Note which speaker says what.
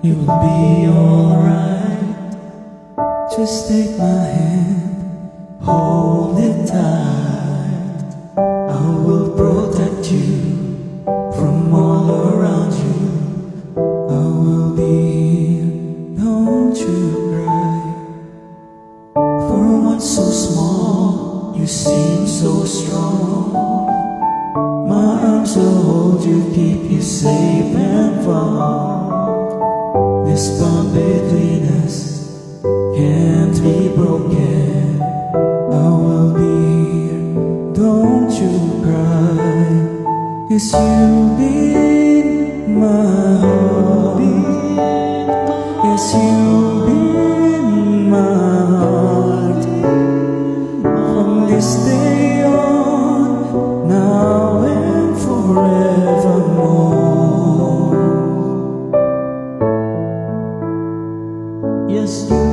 Speaker 1: You will be alright. Just take my hand, hold it tight. I will protect you from all around you. I will be here, don't you cry. For one so small, you seem so strong. My arms will hold you, keep you safe and far. This bond between us can't be broken. I will be here, don't you cry. 'Cause you've been my heart. Yes, you've been my heart. From this day on, now and forevermore. Yes, you